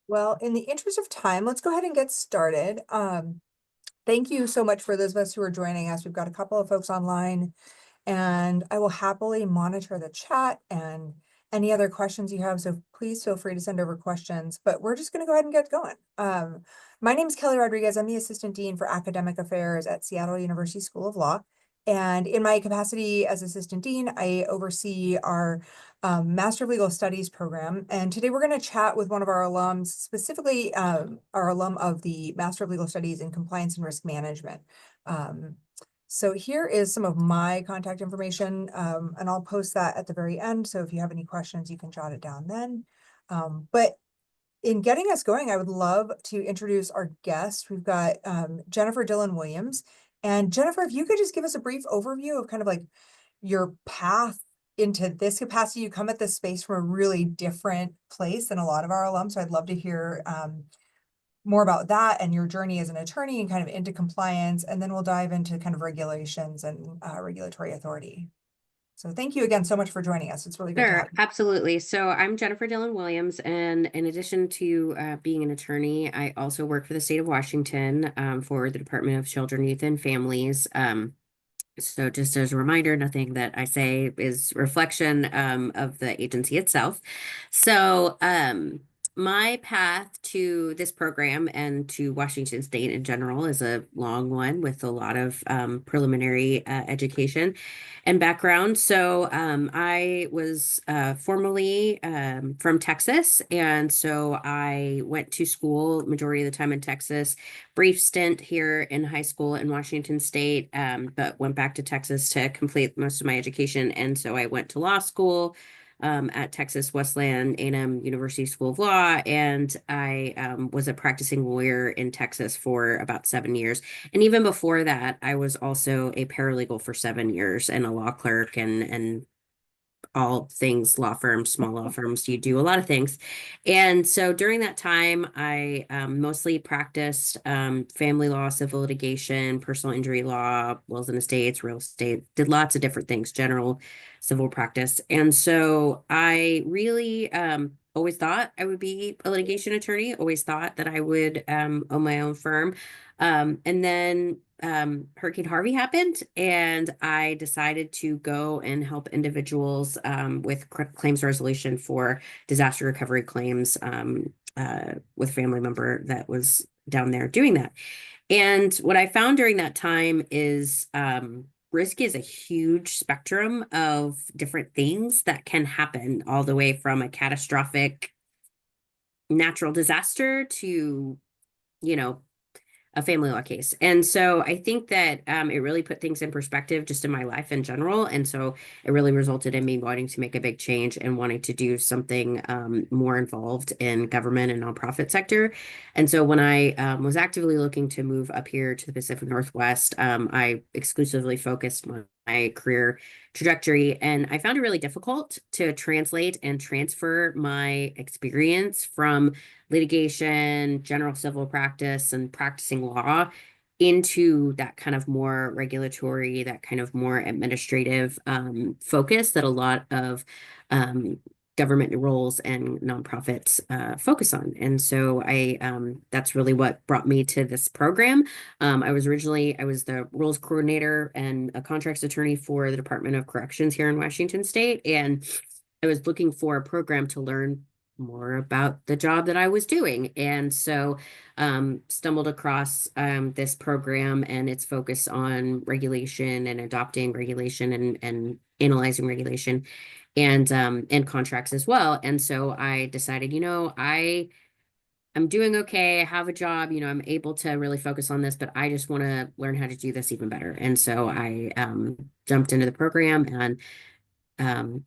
Well, in the interest of time, let's go ahead and get started. Thank you so much for those of us who are joining us. We've got a couple of folks online, and I will happily monitor the chat and any other questions you have. So please feel free to send over questions, but we're just going to go ahead and get going. My name is Kelly Rodriguez. I'm the Assistant Dean for Academic Affairs at Seattle University School of Law. And in my capacity as Assistant Dean, I oversee our Master of Legal Studies program. And today we're going to chat with one of our alums, specifically our alum of the Master of Legal Studies in Compliance and Risk Management. So here is some of my contact information, and I'll post that at the very end. So if you have any questions, you can jot it down then. But in getting us going, I would love to introduce our guest. We've got Jennifer Dillon Williams. And Jennifer, if you could just give us a brief overview of kind of like your path into this capacity. You come at this space from a really different place than a lot of our alums. So I'd love to hear more about that and your journey as an attorney and kind of into compliance. And then we'll dive into kind of regulations and regulatory authority. So thank you again so much for joining us. It's really great to have Sure, you. absolutely. So I'm Jennifer Dillon Williams, and in addition to being an attorney, I also work for the state of Washington for the Department of Children, Youth, and Families. So just as a reminder, nothing that I say is reflection of the agency itself. So my path to this program and to Washington State in general is a long one with a lot of preliminary education and background. So I was formerly from Texas, and so I went to school majority of the time in Texas. Brief stint here in high school in Washington State, but went back to Texas to complete most of my education. And so I went to law school at Texas Wesleyan A&M University School of Law, and I was a practicing lawyer in Texas for about 7 years. And even before that, I was also a paralegal for 7 years and a law clerk and all things law firms, small law firms. You do a lot of things. And so during that time, I mostly practiced family law, civil litigation, personal injury law, wills and estates, real estate, did lots of different things, general civil practice. And so I really always thought I would be a litigation attorney, always thought that I would own my own firm. And then Hurricane Harvey happened, and I decided to go and help individuals with claims resolution for disaster recovery claims with a family member that was down there doing that. And what I found during that time is risk is a huge spectrum of different things that can happen, all the way from a catastrophic natural disaster to, you know, a family law case. And so I think that it really put things in perspective just in my life in general. And so it really resulted in me wanting to make a big change and wanting to do something more involved in government and nonprofit sector. And so when I was actively looking to move up here to the Pacific Northwest, I exclusively focused my career trajectory. And I found it really difficult to translate and transfer my experience from litigation, general civil practice, and practicing law into that kind of more regulatory, that kind of more administrative focus that a lot of government roles and nonprofits focus on. And so that's really what brought me to this program. I was the rules coordinator and a contracts attorney for the Department of Corrections here in Washington State. And I was looking for a program to learn more about the job that I was doing. And so stumbled across this program and its focus on regulation and adopting regulation and analyzing regulation and contracts as well. And so I decided, I'm doing okay. I have a job, I'm able to really focus on this, but I just want to learn how to do this even better. And so I jumped into the program and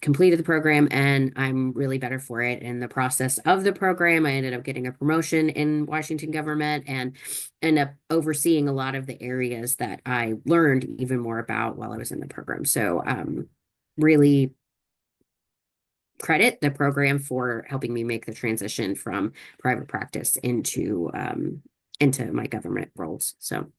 completed the program, and I'm really better for it. In the process of the program, I ended up getting a promotion in Washington government and ended up overseeing a lot of the areas that I learned even more about while I was in the program. So really credit the program for helping me make the transition from private practice into my government roles. So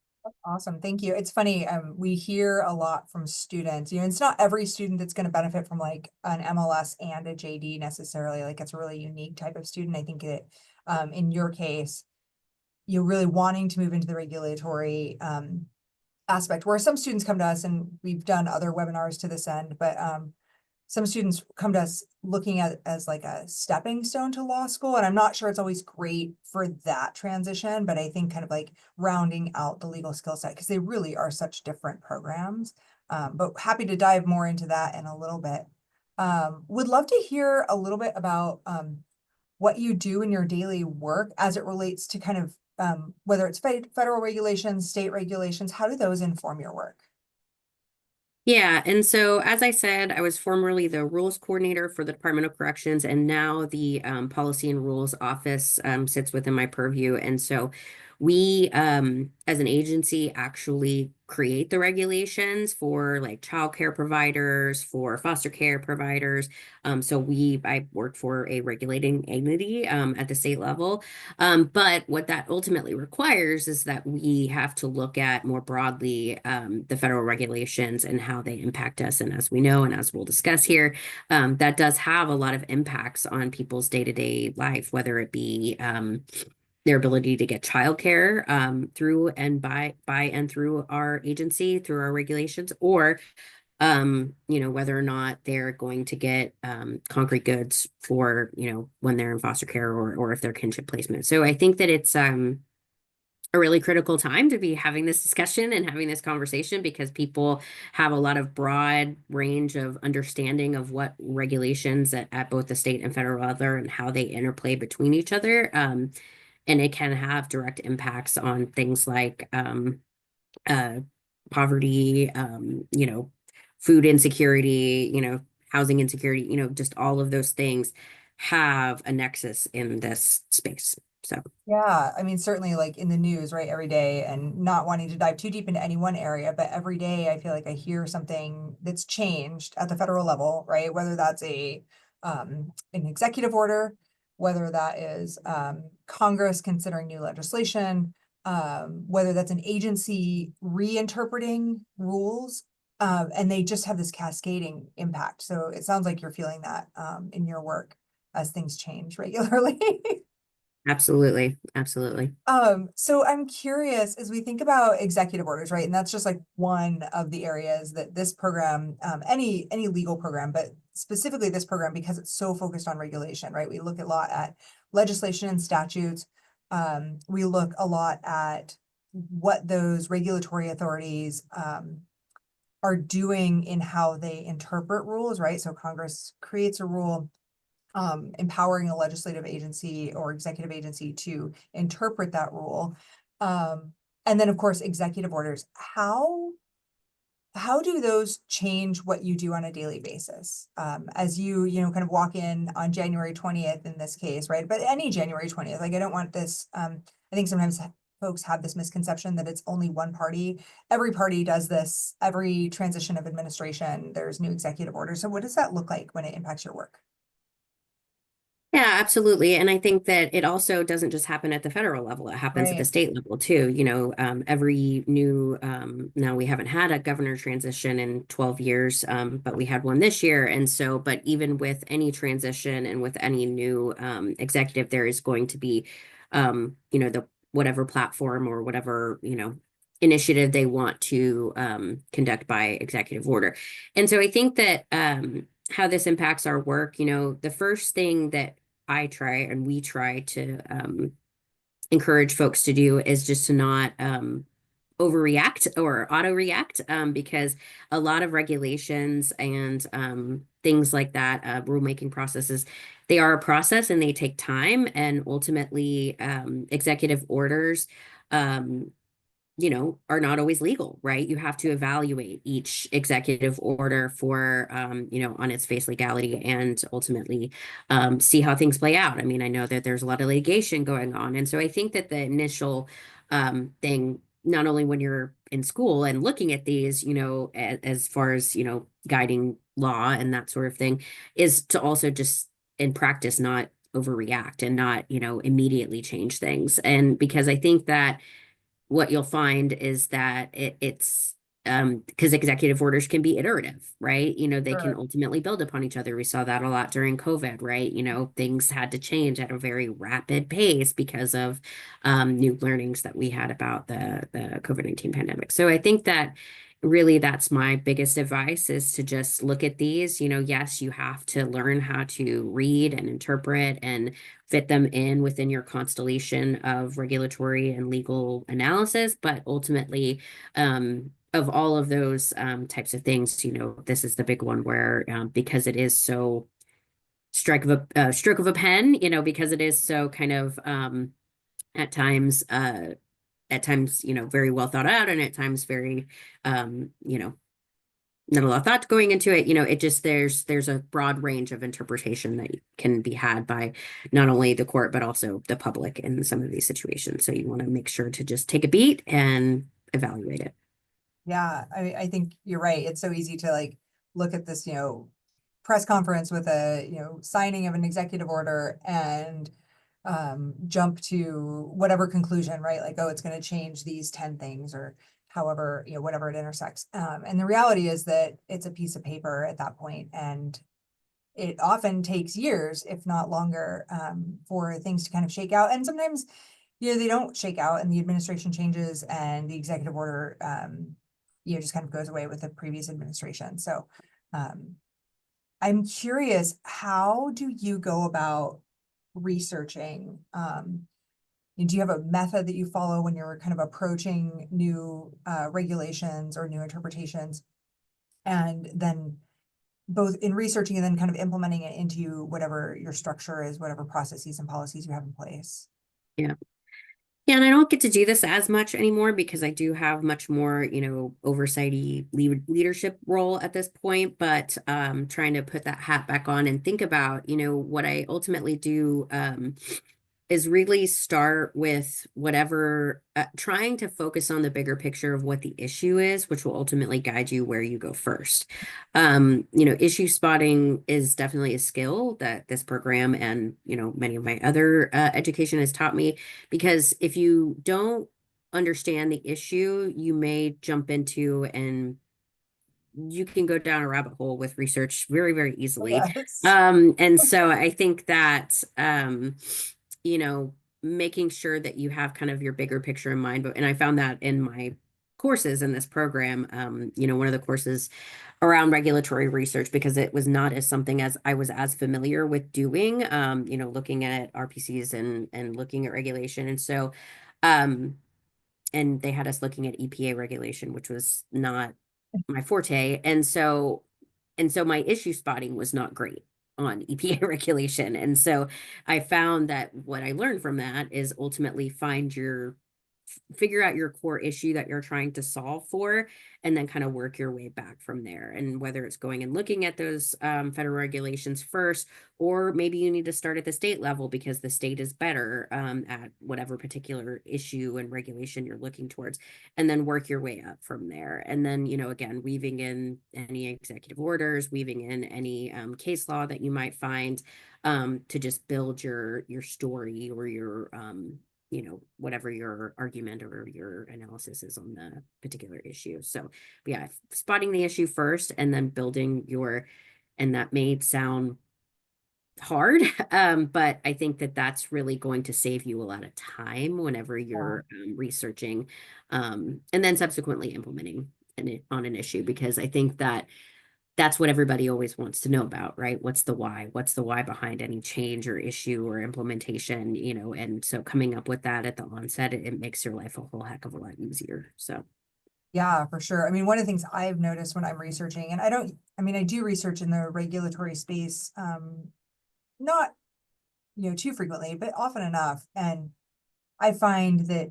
Awesome. Thank you. It's funny. We hear a lot from students, it's not every student that's going to benefit from like an MLS and a JD necessarily. Like it's a really unique type of student. I think it in your case, you're really wanting to move into the regulatory aspect, where some students come to us, and we've done other webinars to this end, but some students come to us looking at it as like a stepping stone to law school. And I'm not sure it's always great for that transition, but I think kind of like rounding out the legal skill set, because they really are such different programs. But happy to dive more into that in a little bit. Would love to hear a little bit about what you do in your daily work as it relates to kind of whether it's federal regulations, state regulations. How do those inform your work? Yeah, and so as I said, I was formerly the rules coordinator for the Department of Corrections, and now the Policy and Rules Office sits within my purview. And so we, as an agency, actually create the regulations for like childcare providers, for foster care providers. I work for a regulating entity at the state level. But what that ultimately requires is that we have to look at more broadly the federal regulations and how they impact us. And as we know, and as we'll discuss here, that does have a lot of impacts on people's day-to-day life, whether it be their ability to get childcare through and by and through our agency, through our regulations, or whether or not they're going to get concrete goods for, when they're in foster care, or if they're kinship placement. So I think that it's a really critical time to be having this discussion and having this conversation, because people have a lot of broad range of understanding of what regulations at both the state and federal level and how they interplay between each other. And it can have direct impacts on things like uh, poverty, food insecurity, housing insecurity, just all of those things have a nexus in this space. So, Yeah, I mean, certainly like in the news, right, every day, and not wanting to dive too deep into any one area, but every day I feel like I hear something that's changed at the federal level, right? Whether that's an executive order, whether that is Congress considering new legislation, whether that's an agency reinterpreting rules, and they just have this cascading impact. So it sounds like you're feeling that in your work as things change regularly. absolutely, absolutely. So I'm curious, as we think about executive orders, right? And that's just like one of the areas that this program, any legal program, but specifically this program, because it's so focused on regulation, right? We look a lot at legislation and statutes. We look a lot at what those regulatory authorities are doing in how they interpret rules, right? So Congress creates a rule, empowering a legislative agency or executive agency to interpret that rule. And then of course, executive orders. How do those change what you do on a daily basis? As kind of walk in on January 20th in this case, right? But any January 20th, like I don't want this, I think sometimes folks have this misconception that it's only one party. Every party does this, every transition of administration, there's new executive orders. So what does that look like when it impacts your work? Yeah, absolutely. And I think that it also doesn't just happen at the federal level, it happens at the Right. state level too. Every new, now we haven't had a governor transition in 12 years, but we had one this year. And so, but even with any transition and with any new executive, there is going to be, the whatever platform or whatever, initiative they want to conduct by executive order. And so I think that how this impacts our work, the first thing that I try and we try to encourage folks to do is just to not overreact or auto react, because a lot of regulations and things like that, rulemaking processes, they are a process and they take time. And ultimately, executive orders, um, are not always legal, right? You have to evaluate each executive order for, on its face legality, and ultimately see how things play out. I mean, I know that there's a lot of litigation going on. And so I think that the initial thing, not only when you're in school and looking at these, as far as, guiding law and that sort of thing, is to also just in practice not overreact and not, immediately change things. And because I think that what you'll find is that it's because executive orders can be iterative, right? They can Sure. ultimately build upon each other. We saw that a lot during COVID, right? Things had to change at a very rapid pace because of new learnings that we had about the COVID-19 pandemic. So I think that really that's my biggest advice is to just look at these. Yes, you have to learn how to read and interpret and fit them in within your constellation of regulatory and legal analysis, but ultimately, of all of those types of things, this is the big one where because it is so stroke of a pen, because it is so kind of at times very well thought out, and at times very um, you know not a lot of thought going into it. It just there's a broad range of interpretation that can be had by not only the court but also the public in some of these situations. So you want to make sure to just take a beat and evaluate it. Yeah, I think you're right. It's so easy to like look at this, press conference with a, signing of an executive order and jump to whatever conclusion, right? Like, oh, it's going to change these 10 things or however, whatever it intersects. And the reality is that it's a piece of paper at that point, and it often takes years, if not longer, for things to kind of shake out. And sometimes, they don't shake out and the administration changes and the executive order, just kind of goes away with the previous administration. So um, I'm curious, how do you go about researching? Do you have a method that you follow when you're kind of approaching new regulations or new interpretations? And then both in researching and then kind of implementing it into whatever your structure is, whatever processes and policies you have in place. Yeah. Yeah, and I don't get to do this as much anymore because I do have much more, oversighty leadership role at this point, but trying to put that hat back on and think about, what I ultimately do is really start with whatever, trying to focus on the bigger picture of what the issue is, which will ultimately guide you where you go first. Issue spotting is definitely a skill that this program and, many of my other education has taught me, because if you don't understand the issue, you may jump into and you can go down a rabbit hole with research very, very Oh, easily. yes. And so I think that, you know, making sure that you have kind of your bigger picture in mind. And I found that in my courses in this program, one of the courses around regulatory research, because it was not as something as I was as familiar with doing, looking at RPCs and looking at regulation. And so, um, and they had us looking at EPA regulation, which was not my forte. And so my issue spotting was not great on EPA regulation. And so I found that what I learned from that is ultimately figure out your core issue that you're trying to solve for, and then kind of work your way back from there. And whether it's going and looking at those federal regulations first, or maybe you need to start at the state level because the state is better at whatever particular issue and regulation you're looking towards, and then work your way up from there. And then, again, weaving in any executive orders, weaving in any case law that you might find to just build your story or your whatever your argument or your analysis is on the particular issue. So, yeah, spotting the issue first and then building and that may sound hard, but I think that that's really going to save you a lot of time whenever Yeah. you're researching, and then subsequently implementing on an issue, because I think that that's what everybody always wants to know about, right? What's the why? What's the why behind any change or issue or implementation, and so coming up with that at the onset, it makes your life a whole heck of a lot easier. So, Yeah, for sure. I mean, one of the things I've noticed when I'm researching, and I do research in the regulatory space, not, too frequently, but often enough. And I find that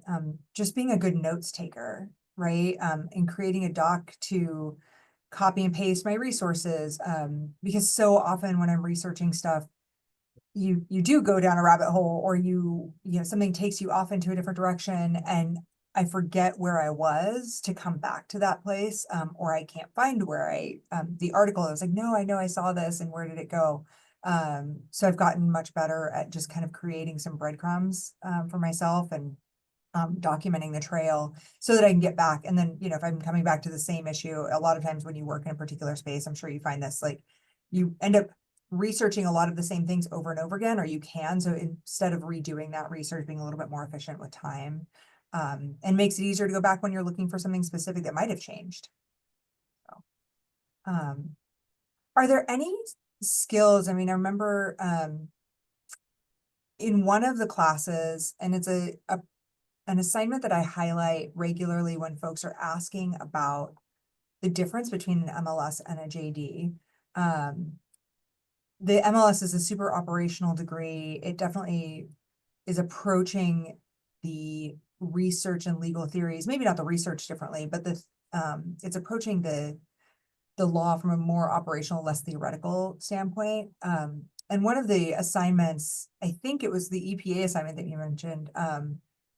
just being a good notes taker, right? And creating a doc to copy and paste my resources. Because so often when I'm researching stuff, you do go down a rabbit hole, or something takes you off into a different direction, and I forget where I was to come back to that place, or I can't find where the article. I was like, no, I know I saw this, and where did it go? So I've gotten much better at just kind of creating some breadcrumbs for myself, and documenting the trail so that I can get back. And then, if I'm coming back to the same issue, a lot of times when you work in a particular space, I'm sure you find this, like, you end up researching a lot of the same things over and over again, or you can. So instead of redoing that research, being a little bit more efficient with time, and makes it easier to go back when you're looking for something specific that might have changed. So, are there any skills? I mean, I remember, in one of the classes, and it's an assignment that I highlight regularly when folks are asking about the difference between an MLS and a JD. The MLS is a super operational degree. It definitely is approaching the research and legal theories, maybe not the research differently, but it's approaching the law from a more operational, less theoretical standpoint. And one of the assignments, I think it was the EPA assignment that you mentioned,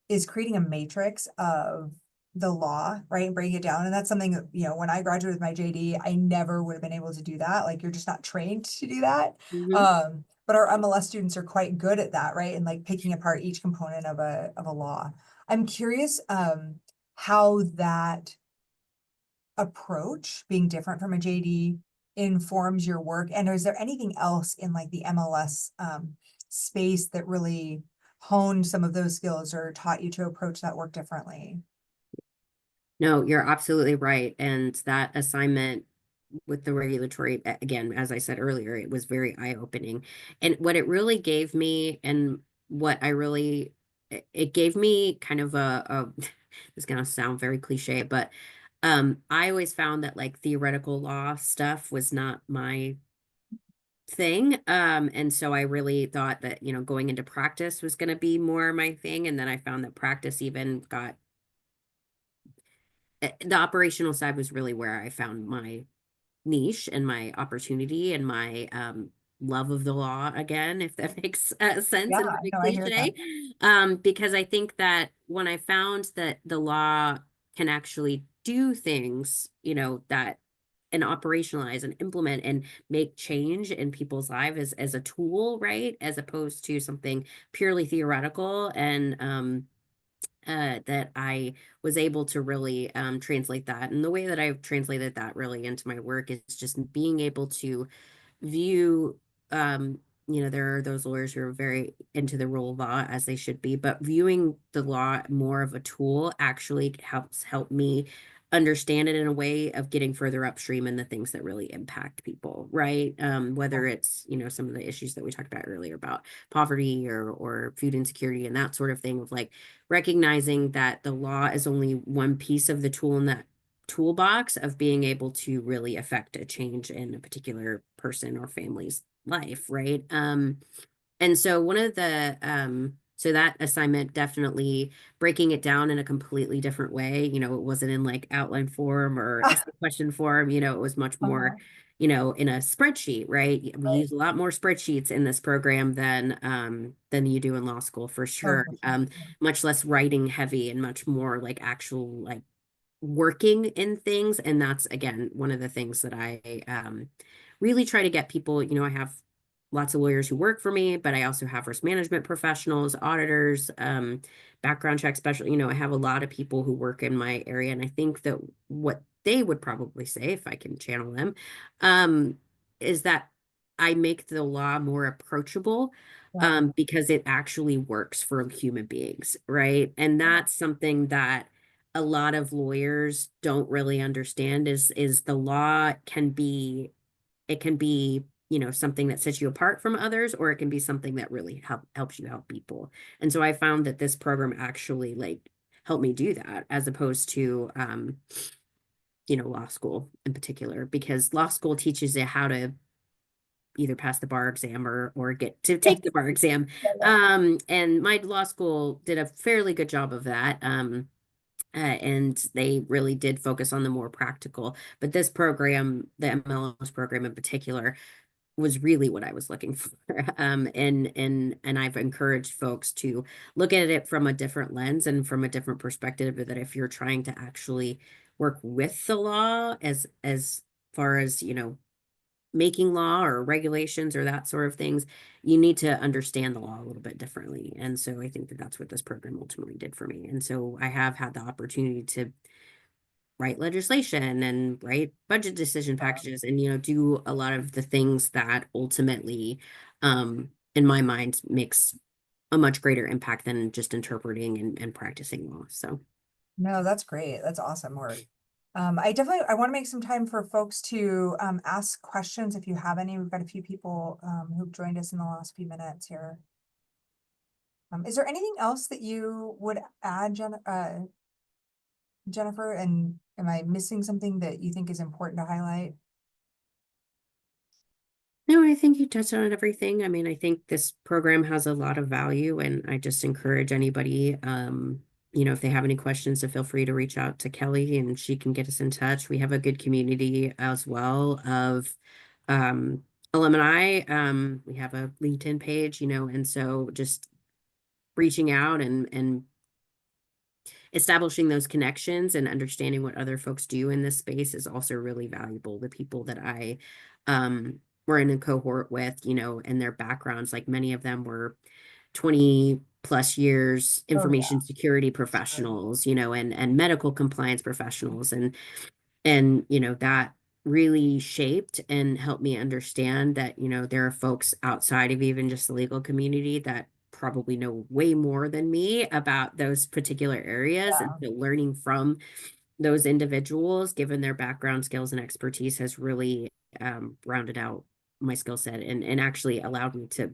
is creating a matrix of the law, right? And breaking it down. And that's something that, when I graduated with my JD, I never would have been able to do that. Like, you're just not trained to do that. But our MLS students are quite good at that, right? And like picking apart each component of a law. I'm curious, how that approach, being different from a JD, informs your work. And is there anything else in like the MLS space that really honed some of those skills or taught you to approach that work differently? No, you're absolutely right. And that assignment with the regulatory, again, as I said earlier, it was very eye-opening. And what it really gave me, and what I really, it gave me kind of this is gonna sound very cliche, but I always found that like theoretical law stuff was not my thing. And so I really thought that, going into practice was gonna be more my thing. And then I found that practice even got the operational side was really where I found my niche and my opportunity and my love of the law again, if that makes sense Yeah, and very no, I hear that. cliche. Because I think that when I found that the law can actually do things, that and operationalize and implement and make change in people's lives as a tool, right? As opposed to something purely theoretical, and that I was able to really translate that. And the way that I've translated that really into my work is just being able to view, there are those lawyers who are very into the rule of law, as they should be, but viewing the law more of a tool actually help me understand it in a way of getting further upstream in the things that really impact people, right? Whether it's, some of the issues that we talked about earlier about poverty or food insecurity and that sort of thing, of like recognizing that the law is only one piece of the tool in that toolbox of being able to really affect a change in a particular person or family's life, right? And so one of the so that assignment, definitely breaking it down in a completely different way. It wasn't in like outline form or essay question form. It was much more, Uh-huh. in a spreadsheet, right? We Right. use a lot more spreadsheets in this program than you do in law school, for Oh, sure. for sure. Yeah. Much less writing heavy and much more like actual like working in things. And that's, again, one of the things that I really try to get people. I have lots of lawyers who work for me, but I also have risk management professionals, auditors, background check special. I have a lot of people who work in my area. And I think that what they would probably say, if I can channel them, is that I make the law more approachable, Yeah. because it actually works for human beings, right? And Yeah. that's something that a lot of lawyers don't really understand, is the law can be, it can be, something that sets you apart from others, or it can be something that really helps you help people. And so I found that this program actually like helped me do that, as opposed to law school in particular, because law school teaches you how to either pass the bar exam or get to take the Yes. bar exam. Yeah, yeah. And my law school did a fairly good job of that. And they really did focus on the more practical. But this program, the MLS program in particular, was really what I was looking for. And I've encouraged folks to look at it from a different lens and from a different perspective, that if you're trying to actually work with the law as far as, making law or regulations or that sort of things, you need to understand the law a little bit differently. And so I think that that's what this program ultimately did for me. And so I have had the opportunity to write legislation and write budget decision packages and, do a lot of the things that ultimately, in my mind, makes a much greater impact than just interpreting and practicing law. So. No, that's great. That's awesome work. I want to make some time for folks to ask questions if you have any. We've got a few people who've joined us in the last few minutes here. Is there anything else that you would add, Jennifer? And am I missing something that you think is important to highlight? No, I think you touched on everything. I mean, I think this program has a lot of value, and I just encourage anybody, if they have any questions, to feel free to reach out to Kelly and she can get us in touch. We have a good community as well of um, alumni. We have a LinkedIn page, and so just reaching out and establishing those connections and understanding what other folks do in this space is also really valuable. The people that I were in a cohort with, and their backgrounds, like many of them were 20 plus years Oh, information yeah. security professionals, and medical compliance professionals. And that really shaped and helped me understand that, there are folks outside of even just the legal community that probably know way more than me about those particular areas. And Yeah. so learning from those individuals, given their background, skills, and expertise, has really rounded out my skill set and actually allowed me to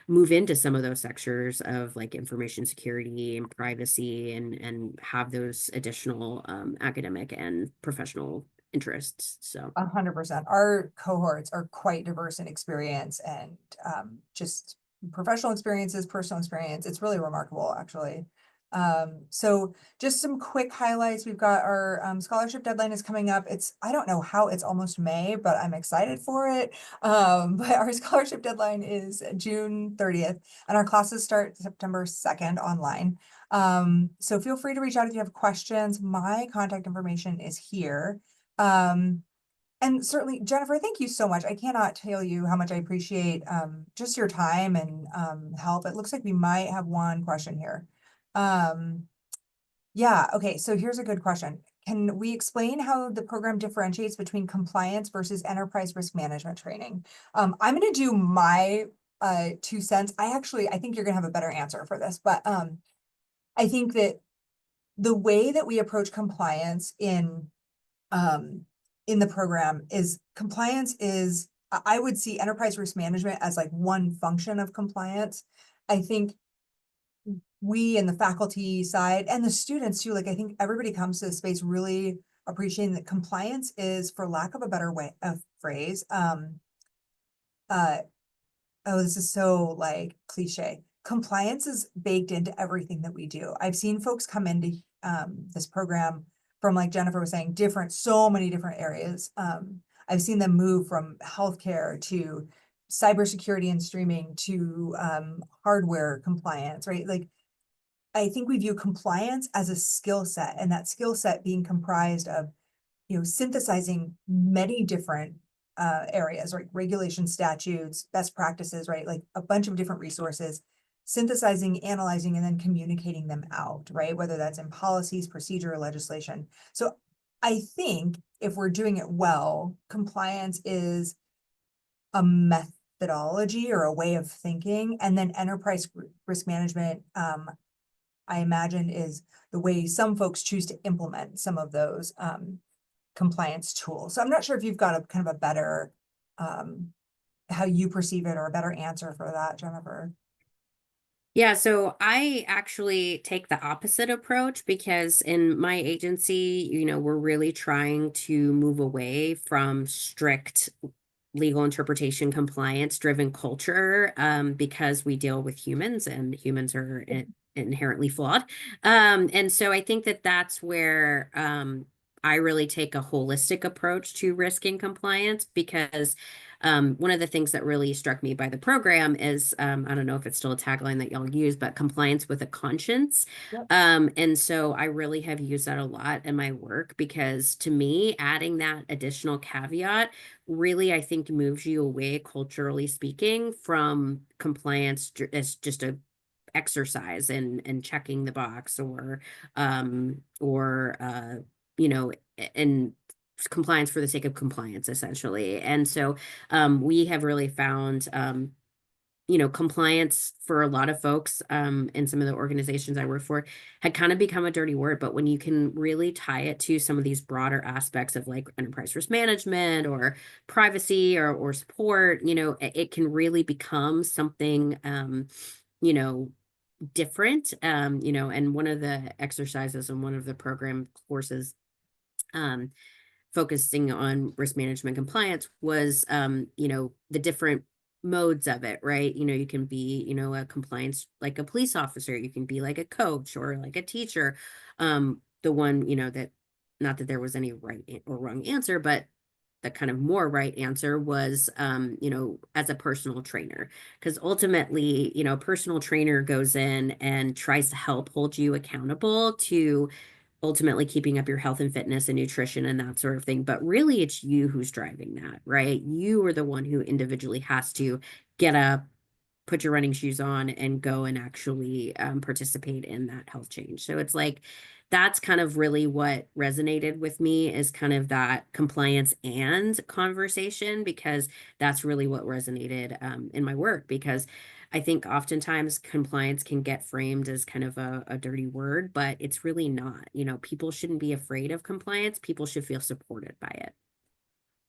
move into some of those sectors of like information security and privacy and have those additional academic and professional interests. So 100%. Our cohorts are quite diverse in experience and just professional experiences, personal experience. It's really remarkable, actually. So just some quick highlights. We've got our scholarship deadline is coming up. I don't know how it's almost May, but I'm excited for it. But our scholarship deadline is June 30th, and our classes start September 2nd online. So feel free to reach out if you have questions. My contact information is here. Um, and certainly, Jennifer, thank you so much. I cannot tell you how much I appreciate just your time and help. It looks like we might have one question here. Um, yeah, okay, so here's a good question. Can we explain how the program differentiates between compliance versus enterprise risk management training? I'm gonna do my 2 cents. I think you're gonna have a better answer for this, but I think that the way that we approach compliance um, in the program is I would see enterprise risk management as like one function of compliance. I think we in the faculty side and the students too, like I think everybody comes to the space really appreciating that compliance is, for lack of a better way of phrase, uh, oh, this is so like cliche. Compliance is baked into everything that we do. I've seen folks come into this program from, like Jennifer was saying, so many different areas. I've seen them move from healthcare to cybersecurity and streaming to hardware compliance, right? Like I think we view compliance as a skill set, and that skill set being comprised of synthesizing many different areas, right? Regulation, statutes, best practices, right? Like a bunch of different resources, synthesizing, analyzing, and then communicating them out, right? Whether that's in policies, procedure, or legislation. So I think if we're doing it well, compliance is a methodology or a way of thinking, and then enterprise risk management, I imagine, is the way some folks choose to implement some of those compliance tools. So I'm not sure if you've got a kind of a better how you perceive it or a better answer for that, Jennifer. yeah, so I actually take the opposite approach because in my agency, we're really trying to move away from strict legal interpretation compliance driven culture because we deal with humans and humans are inherently flawed. And so I think that that's where I really take a holistic approach to risk and compliance because One of the things that really struck me by the program is, I don't know if it's still a tagline that y'all use, but compliance with a conscience. Yep. And so I really have used that a lot in my work because to me, adding that additional caveat really, I think, moves you away, culturally speaking, from compliance as just a exercise and checking the box or you know and compliance for the sake of compliance essentially. And so we have really found compliance for a lot of folks in some of the organizations I work for had kind of become a dirty word. But when you can really tie it to some of these broader aspects of like enterprise risk management or privacy or support, it can really become something, you know, different. And one of the exercises in one of the program courses, um, focusing on risk management compliance was the different modes of it, right? You can be a compliance like a police officer, you can be like a coach or like a teacher. The one that, not that there was any right or wrong answer, but the kind of more right answer was as a personal trainer, because ultimately a personal trainer goes in and tries to help hold you accountable to ultimately keeping up your health and fitness and nutrition and that sort of thing. But really, it's you who's driving that, right? You are the one who individually has to get up, put your running shoes on, and go and actually participate in that health change. So it's like, that's kind of really what resonated with me, is kind of that compliance and conversation, because that's really what resonated in my work. Because I think oftentimes compliance can get framed as kind of a dirty word, but it's really not. People shouldn't be afraid of compliance. People should feel supported by it.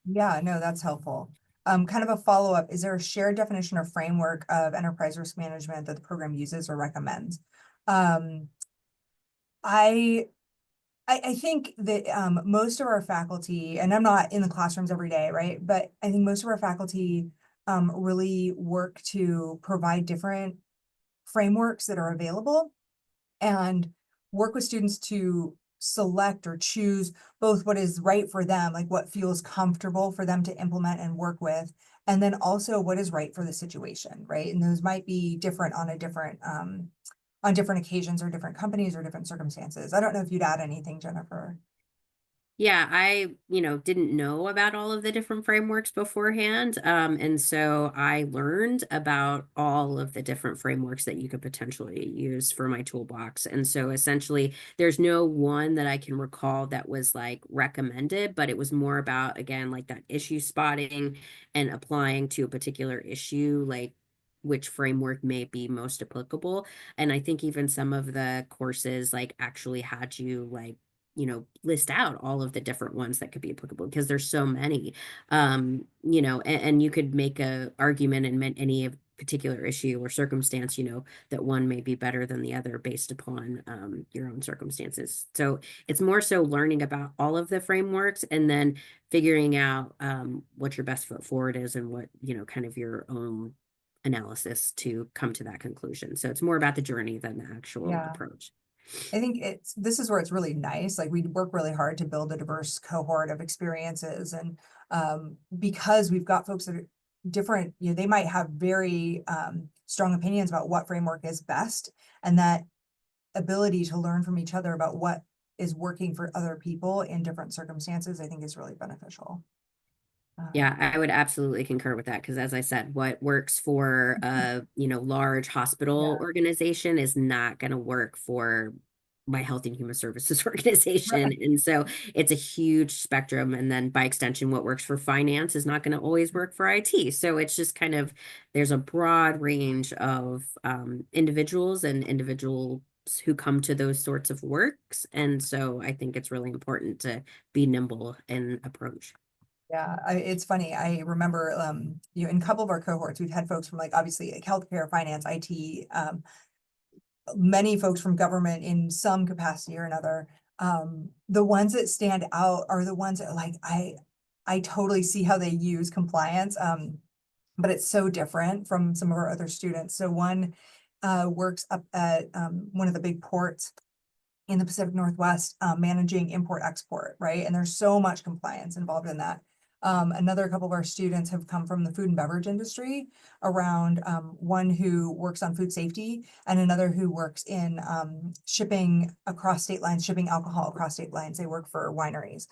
Yeah, no, that's helpful. Kind of a follow-up, is there a shared definition or framework of enterprise risk management that the program uses or recommends? Um, I I think that most of our faculty, and I'm not in the classrooms every day, right? But I think most of our faculty really work to provide different frameworks that are available and work with students to select or choose both what is right for them, like what feels comfortable for them to implement and work with, and then also what is right for the situation, right? And those might be different on different occasions or different companies or different circumstances. I don't know if you'd add anything, Jennifer. Yeah, I, didn't know about all of the different frameworks beforehand. And so I learned about all of the different frameworks that you could potentially use for my toolbox. And so essentially, there's no one that I can recall that was like recommended, but it was more about, again, like that issue spotting and applying to a particular issue, like which framework may be most applicable. And I think even some of the courses like actually had you like list out all of the different ones that could be applicable, because there's so many. And you could make a argument in any particular issue or circumstance, that one may be better than the other based upon your own circumstances. So it's more so learning about all of the frameworks and then figuring out what your best foot forward is and what, kind of your own analysis to come to that conclusion. So it's more about the journey than the actual Yeah. approach. I think this is where it's really nice. Like we work really hard to build a diverse cohort of experiences. And because we've got folks that are different, they might have very strong opinions about what framework is best. And that ability to learn from each other about what is working for other people in different circumstances, I think is really beneficial. Yeah, I would absolutely concur with that, because as I said, what works for a, large hospital Yeah. organization is not going to work for my Health and Human Services organization. Right. And so it's a huge spectrum. And then by extension, what works for finance is not going to always work for IT. So it's just kind of, there's a broad range of individuals and individuals who come to those sorts of works. And so I think it's really important to be nimble in approach. Yeah, it's funny. I remember, in a couple of our cohorts, we've had folks from like obviously like healthcare, finance, IT, many folks from government in some capacity or another. The ones that stand out are the ones that like I totally see how they use compliance. But it's so different from some of our other students. So one works up at one of the big ports in the Pacific Northwest, managing import export, right? And there's so much compliance involved in that. Another couple of our students have come from the food and beverage industry around, one who works on food safety and another who works in shipping across state lines, shipping alcohol across state lines. They work for wineries.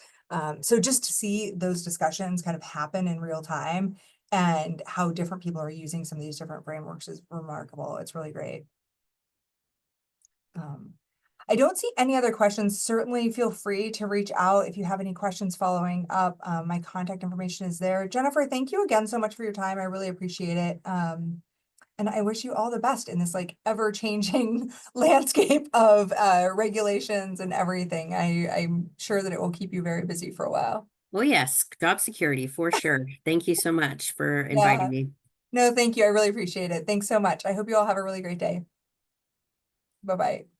So just to see those discussions kind of happen in real time and how different people are using some of these different frameworks is remarkable. It's really great. I don't see any other questions. Certainly feel free to reach out if you have any questions following up. My contact information is there. Jennifer, thank you again so much for your time. I really appreciate it. And I wish you all the best in this like ever-changing landscape of regulations and everything. I'm sure that it will keep you very busy for a while. Well, yes, job security for sure. Thank you so much for inviting Yeah. me. No, thank you. I really appreciate it. Thanks so much. I hope you all have a really great day. Bye-bye.